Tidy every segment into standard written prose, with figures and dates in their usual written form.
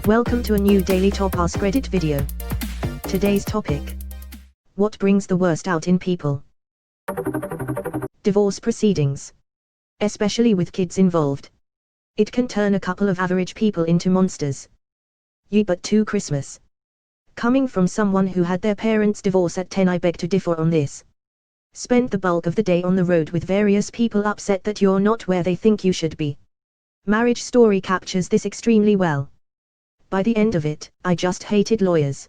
Welcome to a new Daily Top Askreddit video. Today's topic: what brings the worst out in people? Divorce proceedings. Especially with kids involved. It can turn a couple of average people into monsters. Yea, but to Christmas. Coming from someone who had their parents divorce at 10, I beg to differ on this. Spend the bulk of the day on the road with various people upset that you're not where they think you should be. Marriage Story captures this extremely well. By the end of it, I just hated lawyers.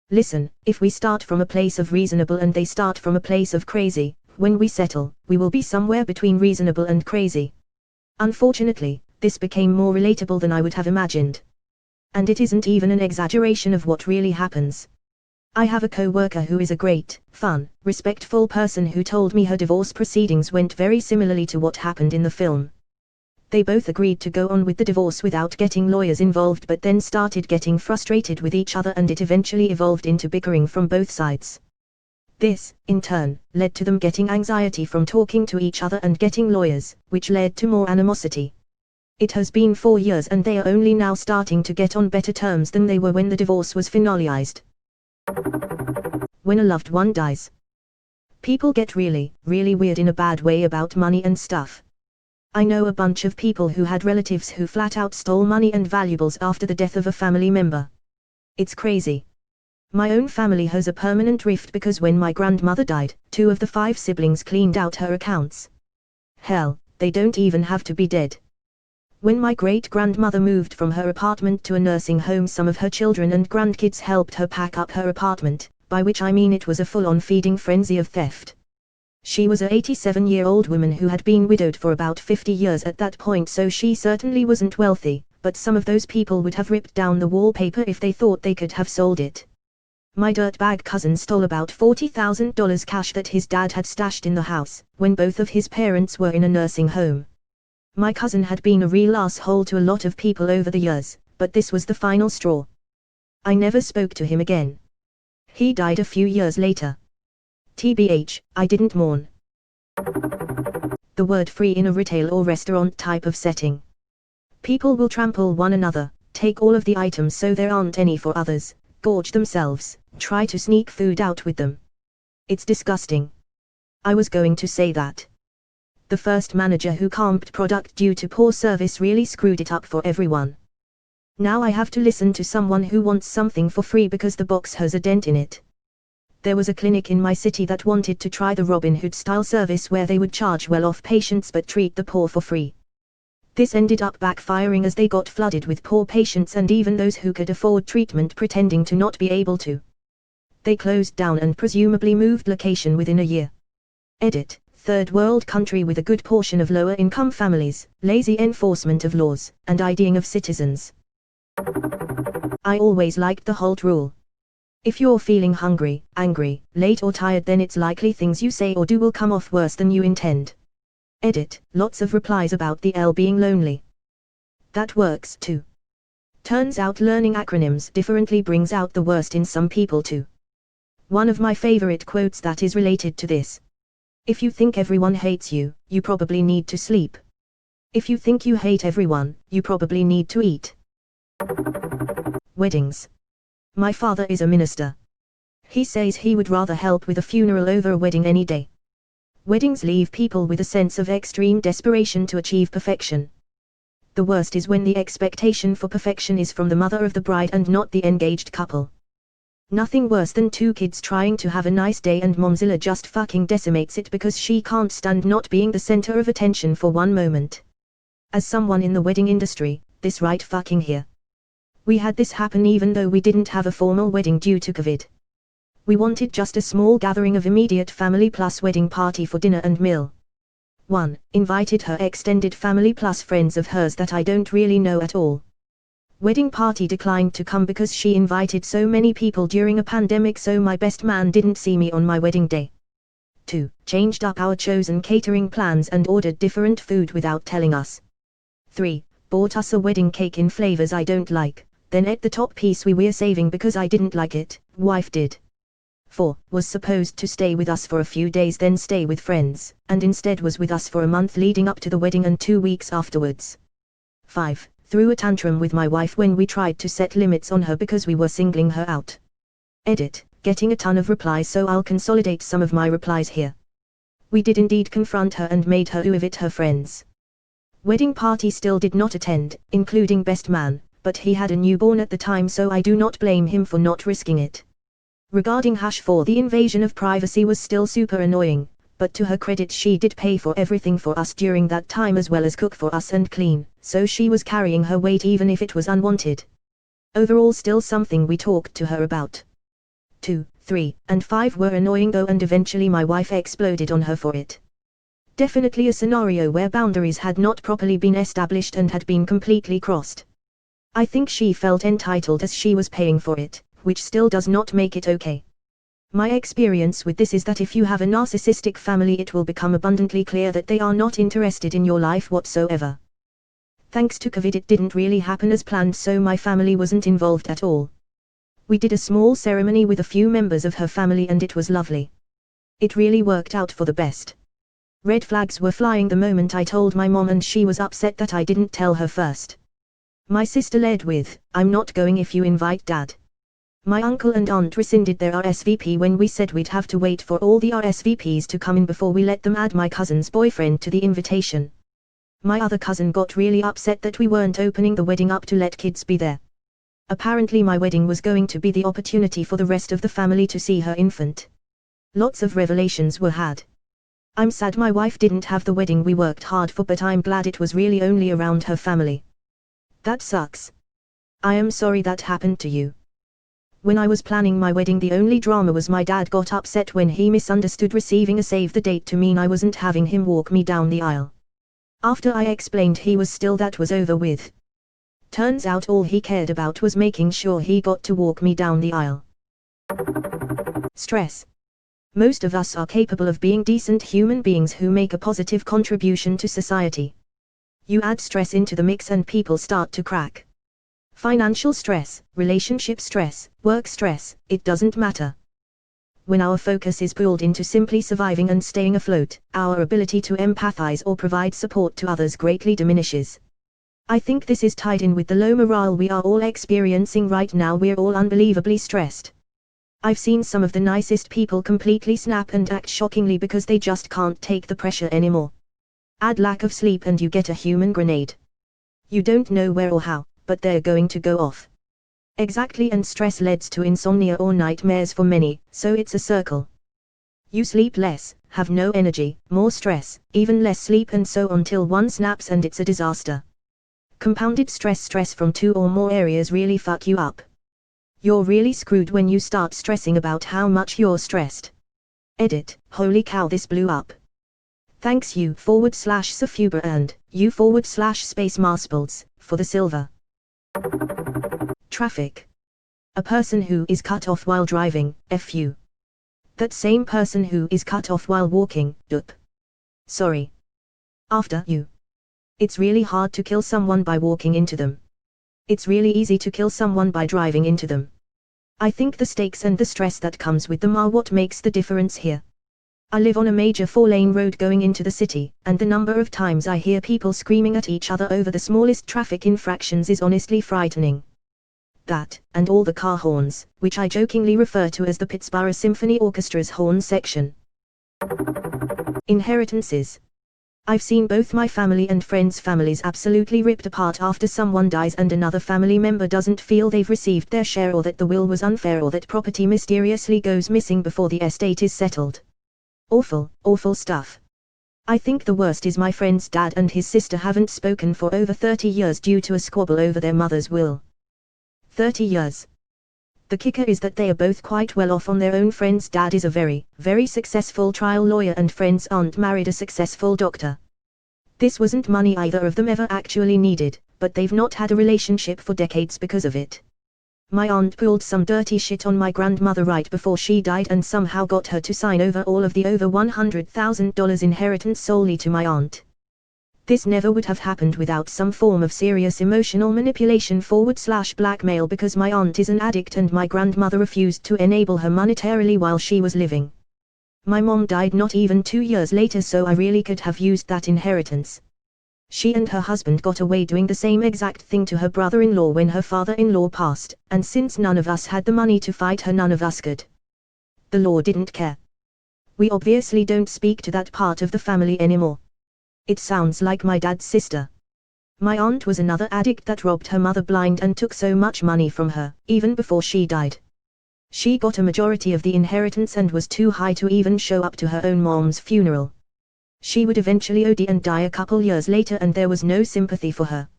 Listen, if we start from a place of reasonable and they start from a place of crazy, when we settle, we will be somewhere between reasonable and crazy. Unfortunately, this became more relatable than I would have imagined. And it isn't even an exaggeration of what really happens. I have a co-worker who is a great, fun, respectful person who told me her divorce proceedings went very similarly to what happened in the film. They both agreed to go on with the divorce without getting lawyers involved, but then started getting frustrated with each other, and it eventually evolved into bickering from both sides. This, in turn, led to them getting anxiety from talking to each other and getting lawyers, which led to more animosity. It has been 4 years and they are only now starting to get on better terms than they were when the divorce was finalized. When a loved one dies, people get really, really weird in a bad way about money and stuff. I know a bunch of people who had relatives who flat out stole money and valuables after the death of a family member. It's crazy. My own family has a permanent rift because when my grandmother died, 2 of the 5 siblings cleaned out her accounts. Hell, they don't even have to be dead. When my great-grandmother moved from her apartment to a nursing home, some of her children and grandkids helped her pack up her apartment, by which I mean it was a full-on feeding frenzy of theft. She was a 87-year-old woman who had been widowed for about 50 years at that point, so she certainly wasn't wealthy, but some of those people would have ripped down the wallpaper if they thought they could have sold it. My dirtbag cousin stole about $40,000 cash that his dad had stashed in the house, when both of his parents were in a nursing home. My cousin had been a real asshole to a lot of people over the years, but this was the final straw. I never spoke to him again. He died a few years later. TBH, I didn't mourn. The word free in a retail or restaurant type of setting. People will trample one another, take all of the items so there aren't any for others, gorge themselves, try to sneak food out with them. It's disgusting. I was going to say that the first manager who camped product due to poor service really screwed it up for everyone. Now I have to listen to someone who wants something for free because the box has a dent in it. There was a clinic in my city that wanted to try the Robin Hood style service where they would charge well-off patients but treat the poor for free. This ended up backfiring as they got flooded with poor patients and even those who could afford treatment pretending to not be able to. They closed down and presumably moved location within a year. Edit. Third world country with a good portion of lower income families, lazy enforcement of laws, and IDing of citizens. I always liked the Holt rule. If you're feeling hungry, angry, late or tired, then it's likely things you say or do will come off worse than you intend. Edit. Lots of replies about the L being lonely. That works too. Turns out learning acronyms differently brings out the worst in some people too. One of my favorite quotes that is related to this. If you think everyone hates you, you probably need to sleep. If you think you hate everyone, you probably need to eat. Weddings. My father is a minister. He says he would rather help with a funeral over a wedding any day. Weddings leave people with a sense of extreme desperation to achieve perfection. The worst is when the expectation for perfection is from the mother of the bride and not the engaged couple. Nothing worse than 2 kids trying to have a nice day and Momzilla just fucking decimates it because she can't stand not being the center of attention for one moment. As someone in the wedding industry, this right fucking here. We had this happen even though we didn't have a formal wedding due to COVID. We wanted just a small gathering of immediate family plus wedding party for dinner and meal. 1. Invited her extended family plus friends of hers that I don't really know at all. Wedding party declined to come because she invited so many people during a pandemic, so my best man didn't see me on my wedding day. 2. Changed up our chosen catering plans and ordered different food without telling us. 3. Bought us a wedding cake in flavors I don't like, then ate the top piece we were saving because I didn't like it, wife did. 4. Was supposed to stay with us for a few days then stay with friends, and instead was with us for a month leading up to the wedding and 2 weeks afterwards. 5. threw a tantrum with my wife when we tried to set limits on her because we were singling her out. Edit, getting a ton of replies, so I'll consolidate some of my replies here. We did indeed confront her and made her evict her friends. Wedding party still did not attend, including best man, but he had a newborn at the time, so I do not blame him for not risking it. Regarding #4, the invasion of privacy was still super annoying, but to her credit she did pay for everything for us during that time as well as cook for us and clean, so she was carrying her weight even if it was unwanted. Overall still something we talked to her about. 2, 3, and 5 were annoying though, and eventually my wife exploded on her for it. Definitely a scenario where boundaries had not properly been established and had been completely crossed. I think she felt entitled as she was paying for it, which still does not make it okay. My experience with this is that if you have a narcissistic family, it will become abundantly clear that they are not interested in your life whatsoever. Thanks to COVID it didn't really happen as planned, so my family wasn't involved at all. We did a small ceremony with a few members of her family and it was lovely. It really worked out for the best. Red flags were flying the moment I told my mom, and she was upset that I didn't tell her first. My sister led with, "I'm not going if you invite Dad." My uncle and aunt rescinded their RSVP when we said we'd have to wait for all the RSVPs to come in before we let them add my cousin's boyfriend to the invitation. My other cousin got really upset that we weren't opening the wedding up to let kids be there. Apparently my wedding was going to be the opportunity for the rest of the family to see her infant. Lots of revelations were had. I'm sad my wife didn't have the wedding we worked hard for, but I'm glad it was really only around her family. That sucks. I am sorry that happened to you. When I was planning my wedding, the only drama was my dad got upset when he misunderstood receiving a save the date to mean I wasn't having him walk me down the aisle. After I explained he was still that was over with. Turns out all he cared about was making sure he got to walk me down the aisle. Stress. Most of us are capable of being decent human beings who make a positive contribution to society. You add stress into the mix and people start to crack. Financial stress, relationship stress, work stress, it doesn't matter. When our focus is pulled into simply surviving and staying afloat, our ability to empathize or provide support to others greatly diminishes. I think this is tied in with the low morale we are all experiencing right now. We're all unbelievably stressed. I've seen some of the nicest people completely snap and act shockingly because they just can't take the pressure anymore. Add lack of sleep and you get a human grenade. You don't know where or how, but they're going to go off. Exactly, and stress leads to insomnia or nightmares for many, so it's a circle. You sleep less, have no energy, more stress, even less sleep, and so on till one snaps and it's a disaster. Compounded stress from 2 or more areas really fuck you up. You're really screwed when you start stressing about how much you're stressed. Edit, holy cow, this blew up. Thanks you/Safuba and you/Space Marsples for the silver. Traffic. A person who is cut off while driving, FU. That same person who is cut off while walking, dup. Sorry. After you. It's really hard to kill someone by walking into them. It's really easy to kill someone by driving into them. I think the stakes and the stress that comes with them are what makes the difference here. I live on a major 4-lane road going into the city, and the number of times I hear people screaming at each other over the smallest traffic infractions is honestly frightening. That, and all the car horns, which I jokingly refer to as the Pittsburgh Symphony Orchestra's horn section. Inheritances. I've seen both my family and friends' families absolutely ripped apart after someone dies and another family member doesn't feel they've received their share, or that the will was unfair, or that property mysteriously goes missing before the estate is settled. Awful, awful stuff. I think the worst is my friend's dad and his sister haven't spoken for over 30 years due to a squabble over their mother's will. 30 years. The kicker is that they are both quite well off on their own. Friend's dad is a very, very successful trial lawyer and friend's aunt married a successful doctor. This wasn't money either of them ever actually needed, but they've not had a relationship for decades because of it. My aunt pulled some dirty shit on my grandmother right before she died and somehow got her to sign over all of the over $100,000 inheritance solely to my aunt. This never would have happened without some form of serious emotional manipulation / blackmail, because my aunt is an addict and my grandmother refused to enable her monetarily while she was living. My mom died not even 2 years later, so I really could have used that inheritance. She and her husband got away doing the same exact thing to her brother-in-law when her father-in-law passed, and since none of us had the money to fight her, none of us could. The law didn't care. We obviously don't speak to that part of the family anymore. It sounds like my dad's sister. My aunt was another addict that robbed her mother blind and took so much money from her, even before she died. She got a majority of the inheritance and was too high to even show up to her own mom's funeral. She would eventually OD and die a couple years later, and there was no sympathy for her.